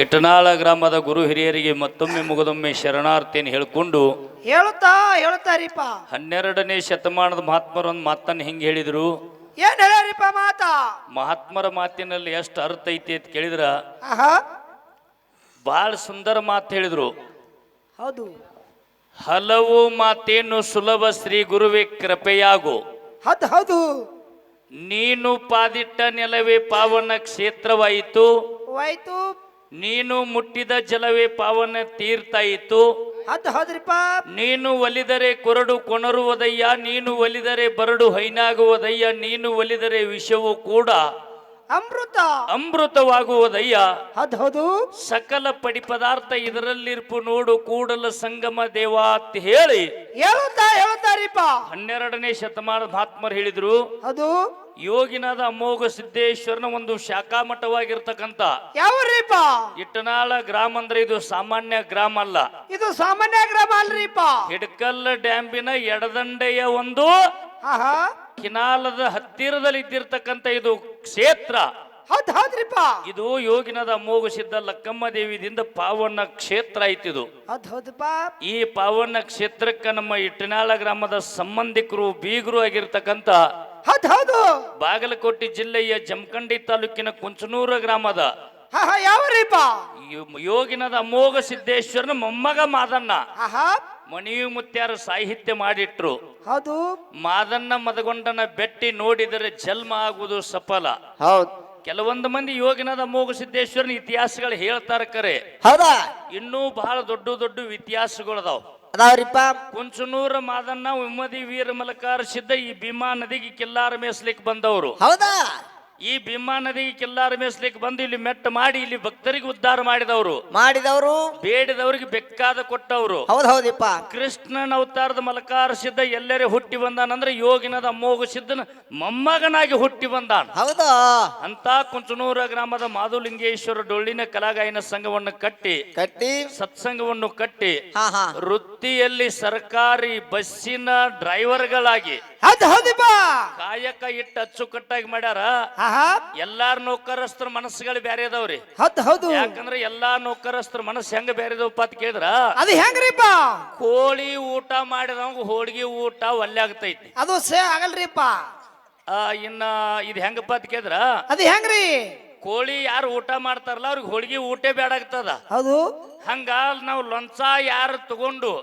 ಇಟನಾಳ ಗ್ರಾಮದ ಗುರು ಹಿರಿಯರಿಗೆ ಮತ್ತೊಮ್ಮೆ ಮುಗದೊಮ್ಮೆ ಶರಣಾರ್ಥಿಯನ್ನು ಹೇಳಿಕೊಂಡು ಹೇಳ್ತಾರಿಪ್ಪ 12ನೇ ಶತಮಾನದ ಮಹಾತ್ಮರು ಒಂದು ಮಾತನ್ನು ಹಿಂಗೆ ಹೇಳಿದ್ರು. ಏನ್ ಹೇಳ್ಯಾರಿಪ್ಪ ಮಾತಾ? ಮಹಾತ್ಮರ ಮಾತಿನಲ್ಲಿ ಎಷ್ಟು ಅರ್ಥ ಐತಿ ಅಂತ ಕೇಳಿದ್ರ ಆಹಾ ಬಹಳ ಸುಂದರ ಮಾತು ಹೇಳಿದ್ರು. ಹೌದು ಹಲವು ಮಾತೇನು ಸುಲಭ ಶ್ರೀ ಗುರುವೇ ಕೃಪೆಯಾಗು, ಹೌದು ಹೌದು ನೀನು ಪಾದಿಟ್ಟ ನೆಲವೇ ಪಾವನ ಕ್ಷೇತ್ರವಾಯಿತು, ಹೋಯ್ತು ನೀನು ಮುಟ್ಟಿದ ಜಲವೇ ಪಾವನ ತೀರ್ಥಾಯಿತು, ಹೌದು ಹೌದ್ರಿಪ್ಪ ನೀನು ಒಲಿದರೆ ಕೊರಡು ಕೊನರುವುದಯ್ಯ, ನೀನು ಒಲಿದರೆ ಬರಡು ಹೈನಾಗುವುದಯ್ಯ, ನೀನು ಒಲಿದರೆ ವಿಷವು ಕೂಡ ಅಮೃತ ಅಮೃತವಾಗುವುದಯ್ಯ. ಹೌದು ಹೌದು ಸಕಲ ಪಡಿ ಪದಾರ್ಥ ಇದರಲ್ಲಿರ್ಪು ನೋಡು ಕೂಡಲ ಸಂಗಮ ದೇವ ಅಂತ ಹೇಳಿ ಹೇಳ್ತಾರಿಪ್ಪ 12ನೇ ಶತಮಾನದ ಮಹಾತ್ಮರು ಹೇಳಿದ್ರು. ಅದು ಯೋಗಿನಾದ ಅಮೋಘ ಸಿದ್ದೇಶ್ವರನ ಒಂದು ಶಾಖಾ ಮಠವಾಗಿರ್ತಕ್ಕಂಥ ಯಾವ್ರಿಪ್ಪ? ಇಟ್ಟನಾಳ ಗ್ರಾಮ ಅಂದ್ರೆ ಇದು ಸಾಮಾನ್ಯ ಗ್ರಾಮ ಅಲ್ಲ, ಇದು ಸಾಮಾನ್ಯ ಗ್ರಾಮ ಅಲ್ರಿಪ್ಪ. ಹಿಡಕಲ್ಲ ಡ್ಯಾಂಬಿನ ಎಡದಂಡೆಯ ಒಂದು ಆಹಾ ಕಿನಾಲದ ಹತ್ತಿರದಲ್ಲಿ ಇದ್ದಿರ್ತಕ್ಕಂಥ ಇದು ಕ್ಷೇತ್ರ. ಹೌದು ಹೌದ್ರಿಪ್ಪ ಇದು ಯೋಗಿನಾದ ಅಮೋಘ ಸಿದ್ಧ ಲಕ್ಕಮ್ಮ ದೇವಿದಿಂದ ಪಾವನ ಕ್ಷೇತ್ರ ಐತಿದು. ಹೌದು ಹೌದಪ್ಪ ಈ ಪಾವನ ಕ್ಷೇತ್ರಕ್ಕೆ ನಮ್ಮ ಇಟ್ಟನಾಳ ಗ್ರಾಮದ ಸಂಬಂಧಿಕರು ಬೀಗರು ಆಗಿರ್ತಕ್ಕಂಥ ಹೌದು ಹೌದು ಬಾಗಲಕೋಟೆ ಜಿಲ್ಲೆಯ ಜಮಖಂಡಿ ತಾಲೂಕಿನ ಕುಂಚನೂರ ಗ್ರಾಮದ ಆಹಾ ಯಾವ್ರಿಪ್ಪ? ಯೋಗಿನಾದ ಅಮೋಘ ಸಿದ್ದೇಶ್ವರನ ಮೊಮ್ಮಗ ಮಾದನ್ನ ಆಹಾ ಮಣಿಯು ಮುತ್ಯಾರ ಸಾಹಿತ್ಯ ಮಾಡಿಟ್ರು. ಹೌದು ಮಾದನ್ನ ಮದಗೊಂಡನ ಬೆಟ್ಟಿ ನೋಡಿದರೆ ಜನ್ಮ ಆಗುವುದು ಸಫಲ. ಹೌದು ಕೆಲವೊಂದು ಮಂದಿ ಯೋಗಿನಾದ ಅಮೋಘ ಸಿದ್ದೇಶ್ವರನ ಇತಿಹಾಸಗಳು ಹೇಳ್ತಾರ ಕರೆ, ಹೌದಾ? ಇನ್ನೂ ಬಹಳ ದೊಡ್ಡ ದೊಡ್ಡ ಇತಿಹಾಸಗಳದಾವ್. ಅದಾವ್ರಿಪ್ಪ ಕುಂಚನೂರ ಮಾದನ್ನ ಉಮ್ಮದಿ ವೀರ ಮಲಕಾರ ಸಿದ್ಧ ಈ ಭೀಮಾ ನದಿಗೆ ಕಿಲ್ಲಾರ ಮೇಸ್ಲಿಕ್ಕೆ ಬಂದವರು. ಹೌದಾ? ಈ ಭೀಮಾ ನದಿಗೆ ಕಿಲ್ಲಾರ ಮೇಸ್ಲಿಕ್ಕೆ ಬಂದು ಇಲ್ಲಿ ಮೆಟ್ಟ ಮಾಡಿ ಇಲ್ಲಿ ಭಕ್ತರಿಗೆ ಉದ್ಧಾರ ಮಾಡಿದವರು, ಬೇಡಿದವರಿಗೆ ಬೇಕಾದ ಕೊಟ್ಟವರು. ಹೌದು ಹೌದಿಪ್ಪ ಕೃಷ್ಣನ ಅವತಾರದ ಮಲಕಾರ ಸಿದ್ಧ ಎಲ್ಲರೇ ಹುಟ್ಟಿ ಬಂದಾನಂದ್ರೆ ಯೋಗಿನಾದ ಅಮೋಘ ಸಿದ್ಧನ ಮೊಮ್ಮಗನಾಗಿ ಹುಟ್ಟಿ ಬಂದಾನ. ಹೌದಾ? ಅಂತ ಕುಂಚನೂರ ಗ್ರಾಮದ ಮಾಧುಲಿಂಗೇಶ್ವರ ಡೊಳ್ಳಿನ ಕಲಾಗಾಯನ ಸಂಘವನ್ನು ಕಟ್ಟಿ ಸತ್ಸಂಗವನ್ನು ಕಟ್ಟಿ ವೃತ್ತಿಯಲ್ಲಿ ಸರ್ಕಾರಿ ಬಸ್ಸಿನ ಡ್ರೈವರ್ಗಳಾಗಿ ಕಾಯಕ ಇಟ್ಟು ಅಚ್ಚುಕಟ್ಟಾಗಿ ಮಾಡ್ಯಾರ. ಎಲ್ಲಾರ ನೌಕರಸ್ತ್ರ ಮನಸ್ಸುಗಳು ಬ್ಯಾರೆ ಅದಾವ್ರಿ. ಯಾಕಂದ್ರೆ ಎಲ್ಲಾ ನೌಕರಸ್ತ್ರ ಮನಸ್ಸು ಹೆಂಗ ಬ್ಯಾರೆ ಅದಾವಪ್ಪ ಅಂತ ಕೇಳಿದ್ರ ಅದು ಹೆಂಗ್ರಿಪ್ಪ? ಕೋಳಿ ಊಟ ಮಾಡಿದವಂಗ ಹೋಳಿಗೆ ಊಟ ಒಲ್ಲೆ ಆಗ್ತೈತಿ, ಅದು ಆಗಲ್ರಿಪ್ಪ. ಇನ್ನ ಇದು ಹೆಂಗಪ್ಪ ಅಂತ ಕೇಳಿದ್ರ ಅದು ಹೆಂಗ್ರಿ? ಕೋಳಿ ಯಾರು ಊಟ ಮಾಡ್ತಾರಲ್ಲ ಅವ್ರಿಗೆ ಹೋಳಿಗೆ ಊಟ ಬೇಡಾಗ್ತದ. ಹೌದು ಹಂಗ ನಾವು ಲಂಚ ಯಾರು ತಗೊಂಡು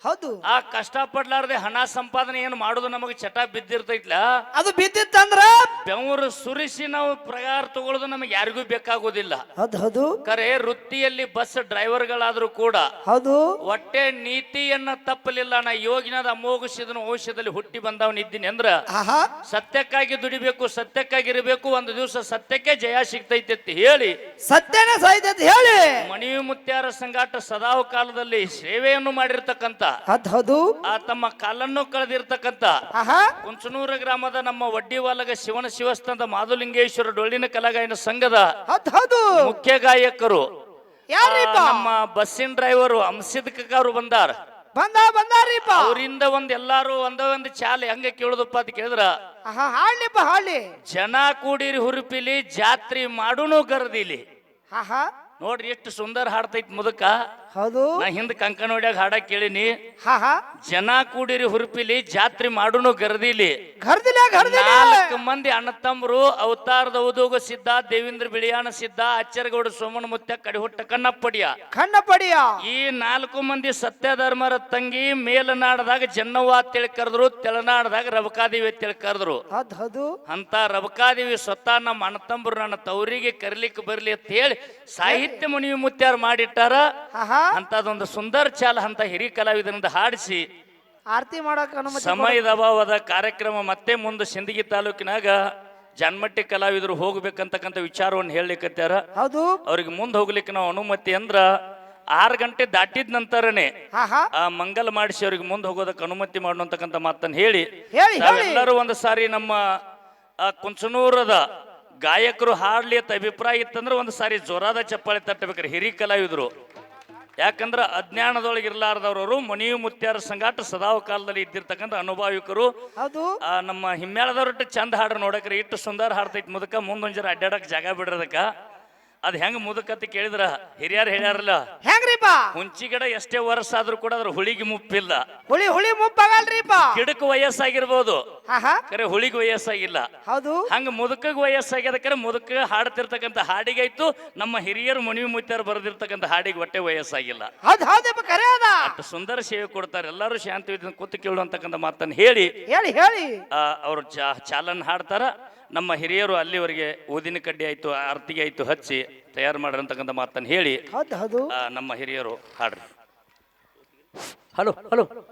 ಹೌದು ಆ ಕಷ್ಟ ಪಡ್ಲಾರ್ದೆ ಹಣ ಸಂಪಾದನೆ ಏನು ಮಾಡೋದು ನಮಗೆ ಚಟ ಬಿದ್ದಿರ್ತೈತ್ಲ, ಅದು ಬಿದ್ದಿತ್ತಂದ್ರ ಬೆವರು ಸುರಿಸಿ ನಾವು ಪ್ರಕಾರ ತಗೊಳ್ಳೋದು ನಮಗೆ ಯಾರಿಗೂ ಬೇಕಾಗೋದಿಲ್ಲ. ಹೌದು ಹೌದು ಕರೆ ವೃತ್ತಿಯಲ್ಲಿ ಬಸ್ ಡ್ರೈವರ್ಗಳಾದ್ರೂ ಕೂಡ ಹೌದು ಒಟ್ಟೆ ನೀತಿಯನ್ನ ತಪ್ಪಲಿಲ್ಲ. ನಾ ಯೋಗಿನಾದ ಅಮೋಘ ಸಿದ್ಧನ ವಂಶದಲ್ಲಿ ಹುಟ್ಟಿ ಬಂದವನಿದ್ದೀನಿ ಅಂದ್ರ ಸತ್ಯಕ್ಕಾಗಿ ದುಡಿಬೇಕು, ಸತ್ಯಕ್ಕಾಗಿರ್ಬೇಕು, ಒಂದು ದಿವಸ ಸತ್ಯಕ್ಕೆ ಜಯ ಸಿಗ್ತೈತಿ ಅಂತ ಹೇಳಿ ಸತ್ಯನ ಸಾಯ್ತೈತಿ ಹೇಳಿ ಮಣಿಯು ಮುತ್ಯಾರ ಸಂಗಾಟ ಸದಾವ ಕಾಲದಲ್ಲಿ ಸೇವೆಯನ್ನು ಮಾಡಿರ್ತಕ್ಕಂಥ ಆ ತಮ್ಮ ಕಾಲನ್ನು ಕಳೆದಿರ್ತಕ್ಕಂಥ ಕುಂಚನೂರ ಗ್ರಾಮದ ನಮ್ಮ ವಡ್ಡಿವಾಲಗ ಶಿವನ ಶಿವಸ್ಥಾನದ ಮಾಧುಲಿಂಗೇಶ್ವರ ಡೊಳ್ಳಿನ ಕಲಾಗಾಯನ ಸಂಘದ ಮುಖ್ಯ ಗಾಯಕರು ನಮ್ಮ ಬಸ್ಸಿನ ಡ್ರೈವರು ಅಂಸಿದ್ಕರು ಬಂದಾರ. ಅವರಿಂದ ಎಲ್ಲಾರು ಒಂದೊಂದು ಚಾಲೆ ಹಂಗ ಕೇಳುದಪ್ಪ ಅಂತ ಕೇಳಿದ್ರ ಹಾಳಿ ಜನ ಕೂಡಿರಿ ಹುರುಪಿಲಿ ಜಾತ್ರೆ ಮಾಡುನು ಗರದಿಲಿ. ನೋಡ್ರಿ ಎಷ್ಟು ಸುಂದರ ಹಾಡ್ತೈತಿ ಮುದಕ. ಹೌದು ನಾ ಹಿಂದ ಕಂಕಣ ಹೊಡ್ಯಾಗ ಹಾಡ ಕೇಳಿನಿ. ಜನ ಕೂಡಿರಿ ಹುರುಪಿಲಿ ಜಾತ್ರೆ ಮಾಡುನು ಗರದಿಲಿ. 4 ಮಂದಿ ಅಣ್ಣ ತಮ್ಮರು ಅವತಾರದ ಉದೋಗ ಸಿದ್ಧ, ದೇವೇಂದ್ರ ಬಿಳಿಯಾಣ ಸಿದ್ಧ, ಅಚ್ಚರಗೌಡ ಸೋಮನ ಮುತ್ಯ, ಕಡಿಹುಟ್ಟ ಕಣ್ಣಪ್ಪಡಿಯ. ಈ 4 ಮಂದಿ ಸತ್ಯ ಧರ್ಮರ ತಂಗಿ ಮೇಲನಾಡದಾಗ ಜನ್ನವ್ವ ಅಂತೇಳಿ ಕರೆದ್ರು, ತೆಳನಾಡದಾಗ ರಬಕಾದೇವಿ ಅಂತೇಳಿ ಕರೆದ್ರು. ಅಂತ ರಬಕಾದೇವಿ ಸ್ವತಃ ನಮ್ಮ ಅಣ್ಣ ತಮ್ಮರು ನನ್ನ ತವರಿಗೆ ಕರಿಲಿಕ್ಕೆ ಬರ್ಲಿ ಅಂತ ಹೇಳಿ ಸಾಹಿತ್ಯ ಮಣಿಯು ಮುತ್ಯಾರ ಮಾಡಿಟ್ಟಾರ. ಅಂತದೊಂದು ಸುಂದರ ಚಾಲ ಅಂತ ಹಿರಿಯ ಕಲಾವಿದರಿಂದ ಹಾಡಿಸಿ ಆರತಿ ಮಾಡಕ ಸಮಯದ ಅಭಾವದ ಕಾರ್ಯಕ್ರಮ ಮತ್ತೆ ಮುಂದೆ ಸಿಂದಗಿ ತಾಲೂಕಿನಾಗ ಜಾನ್ಮಟ್ಟಿ ಕಲಾವಿದರು ಹೋಗ್ಬೇಕಂತಕ್ಕಂಥ ವಿಚಾರವನ್ನು ಹೇಳಲಿಕ್ಕತ್ತಾರ. ಅವ್ರಿಗೆ ಮುಂದೆ ಹೋಗ್ಲಿಕ್ಕೆ ನಾವು ಅನುಮತಿ ಅಂದ್ರ 6 ಗಂಟೆ ದಾಟಿದ ನಂತರನೇ ಆ ಮಂಗಲ ಮಾಡಿಸಿ ಅವ್ರಿಗೆ ಮುಂದೆ ಹೋಗೋದಕ್ಕೆ ಅನುಮತಿ ಮಾಡುವಂತಕ್ಕಂಥ ಮಾತನ್ನು ಹೇಳಿ ನಾವೆಲ್ಲರೂ ಒಂದು ಸಾರಿ ನಮ್ಮ ಕುಂಚನೂರದ ಗಾಯಕರು ಹಾಡ್ಲಿ ಅಂತ ಅಭಿಪ್ರಾಯ ಇತ್ತಂದ್ರೆ ಒಂದು ಸಾರಿ ಜೋರಾದ ಚಪ್ಪಾಳೆ ತಟ್ಟಬೇಕ್ರಿ ಹಿರಿಯ ಕಲಾವಿದರು. ಯಾಕಂದ್ರೆ ಅಜ್ಞಾನದೊಳಗೆ ಇರ್ಲಾರ್ದವ್ರವರು ಮಣಿಯು ಮುತ್ಯಾರ ಸಂಗಾಟ ಸದಾವ ಕಾಲದಲ್ಲಿ ಇದ್ದಿರ್ತಕ್ಕಂಥ ಅನುಭಾವಿಕರು. ನಮ್ಮ ಹಿಮ್ಮೇಳದವ್ರಟ್ಟು ಚಂದ ಹಾಡ್ರ ನೋಡಕ್ರಿ ಇಟ್ಟು ಸುಂದರ ಹಾಡ್ತೈತಿ ಮುದಕ ಮುಂದೊಂದ್ ಜರ ಅಡ್ಡಾಡಕ್ ಜಾಗ ಬಿಡ್ರದಕ್ಕ ಅದ್ ಹೆಂಗ ಮುದುಕತ್ ಕೇಳಿದ್ರ ಹಿರಿಯರ್ ಹೇಳ್ಯಾರಲ್ಲ, ಹೆಂಗ್ರಿಪ್ಪ? ಹುಂಚಿ ಗಿಡ ಎಷ್ಟೇ ವರ್ಷ ಆದ್ರೂ ಕೂಡ ಅದ್ರ ಹುಳಿಗೆ ಮುಪ್ಪಿಲ್ಲ. ಹುಳಿ ಹುಳಿ ಮುಪ್ಪಾಗಲ್ರಿಪ್ಪ. ಗಿಡಕ್ಕೆ ವಯಸ್ಸಾಗಿರ್ಬೋದು, ಹಾ ಹಾ ಕರೆ ಹುಳಿಗೆ ವಯಸ್ಸಾಗಿಲ್ಲ. ಹೌದು. ಹಂಗ ಮುದುಕಗ್ ವಯಸ್ಸಾಗ್ಯದ ಕರೆ ಮುದುಕ ಹಾಡ್ತಿರ್ತಕ್ಕಂಥ ಹಾಡಿಗಾಯ್ತು, ನಮ್ಮ ಹಿರಿಯರು ಮನವಿ ಮುತ್ಯಾರು ಬರೆದಿರ್ತಕ್ಕಂಥ ಹಾಡಿಗೆ ಒಟ್ಟೆ ವಯಸ್ಸಾಗಿಲ್ಲ. ಹೌದು ಹೌದಪ್ಪ, ಕರೆ ಅದ. ಅಷ್ಟು ಸುಂದರ ಸೇವೆ ಕೊಡ್ತಾರೆ. ಎಲ್ಲರೂ ಶಾಂತಿ ಕೂತು ಕೇಳು ಅಂತಕ್ಕಂಥ ಮಾತನ್ನು ಹೇಳಿ ಹೇಳಿ ಹೇಳಿ ಅವರು ಚಾಲನ್ ಹಾಡ್ತಾರ. ನಮ್ಮ ಹಿರಿಯರು ಅಲ್ಲಿವರೆಗೆ ಊದಿನ ಕಡ್ಡಿ ಆಯ್ತು, ಆರ್ತಿಗೆ ಆಯ್ತು ಹಚ್ಚಿ ತಯಾರು ಮಾಡಿರಂತಕ್ಕಂಥ ಮಾತನ್ನು ಹೇಳಿ ಹೌದು ಹೌದು ನಮ್ಮ ಹಿರಿಯರು ಹಾಡ್ರಿ. Hello hello